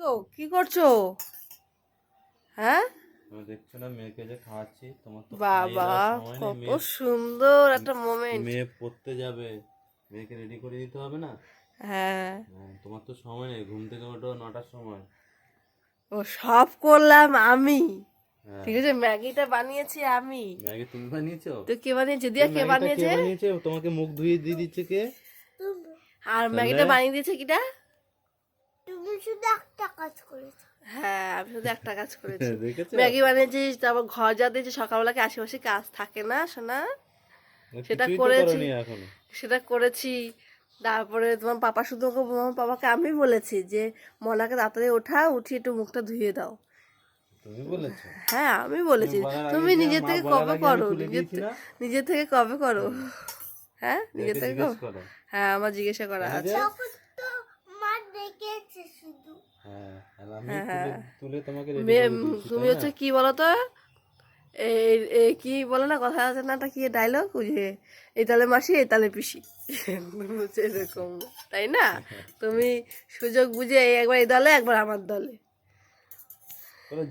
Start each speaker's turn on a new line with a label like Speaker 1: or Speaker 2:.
Speaker 1: গো কি করছো? হ্যাঁ
Speaker 2: দেখছো না মেয়েকে যে খাওয়াচ্ছি, তোমার তো
Speaker 1: বাবা
Speaker 2: সময় নেই।
Speaker 1: কত সুন্দর একটা মোমেন্ট।
Speaker 2: মেয়ে পড়তে যাবে, মেয়েকে রেডি করে দিতে হবে না?
Speaker 1: হ্যাঁ
Speaker 2: তোমার তো সময় নেই, ঘুম থেকে ওঠো 9টার সময়।
Speaker 1: ও সব করলাম আমি।
Speaker 2: হ্যাঁ,
Speaker 1: ঠিক আছে, ম্যাগিটা বানিয়েছি আমি।
Speaker 2: ম্যাগি তুমি বানিয়েছো?
Speaker 1: তো কে বানিয়েছে? দিয়া কে
Speaker 2: ম্যাগিটা কে
Speaker 1: বানিয়েছে?
Speaker 2: বানিয়েছে? তোমাকে মুখ ধুয়ে দিয়ে দিচ্ছে কে?
Speaker 1: আর
Speaker 2: তাহলে
Speaker 1: ম্যাগিটা বানিয়ে দিয়েছে কিটা?
Speaker 3: তুমি শুধু একটা কাজ করেছো।
Speaker 1: হ্যাঁ আমি শুধু একটা কাজ করেছি।
Speaker 2: দেখেছো?
Speaker 1: ম্যাগি বানিয়েছি, তারপর ঘর যা দিয়েছি, সকালবেলাকে আশেপাশে কাজ থাকে না শোনা, সেটা
Speaker 2: কিছুই তো
Speaker 1: করেছি।
Speaker 2: করোনি এখনো।
Speaker 1: সেটা করেছি। তারপরে তোমার পাপা শুধু তোমার পাপাকে আমি বলেছি যে মনাকে তাড়াতাড়ি উঠিয়ে একটু মুখটা ধুয়ে দাও।
Speaker 2: তুমি বলেছো?
Speaker 1: হ্যাঁ আমি বলেছি।
Speaker 2: বলার আগে
Speaker 1: তুমি
Speaker 2: যে
Speaker 1: নিজে
Speaker 2: মা
Speaker 1: থেকে
Speaker 2: বলার
Speaker 1: কবে
Speaker 2: আগে আমি
Speaker 1: করো?
Speaker 2: তুলে দিয়েছি না?
Speaker 1: নিজে থেকে কবে করো? হ্যাঁ নিজে
Speaker 2: মেয়েকে
Speaker 1: থেকে
Speaker 2: জিজ্ঞেস
Speaker 1: কবে?
Speaker 2: করো।
Speaker 1: হ্যাঁ আমার জিজ্ঞাসা করা
Speaker 2: জানো
Speaker 1: আছে।
Speaker 2: যে?
Speaker 3: তখন তো মা ডেকেছে শুধু।
Speaker 2: হ্যাঁ, আর আমি
Speaker 1: হ্যাঁ
Speaker 2: তুলে
Speaker 1: হ্যাঁ
Speaker 2: তুলে তোমাকে রেডি
Speaker 1: মেয়ে,
Speaker 2: করে দিয়েছি,
Speaker 1: তুমি
Speaker 2: তাই না?
Speaker 1: হচ্ছে কি বলো তো, কি বলে না কথা আছে না, একটা কি ডায়লগ, ওই যে এই তালে মাসি এই তালে পিসি। তুমি হচ্ছে এরকম, তাই না? তুমি সুযোগ বুঝে একবার এই দলে একবার আমার দলে।
Speaker 2: তবে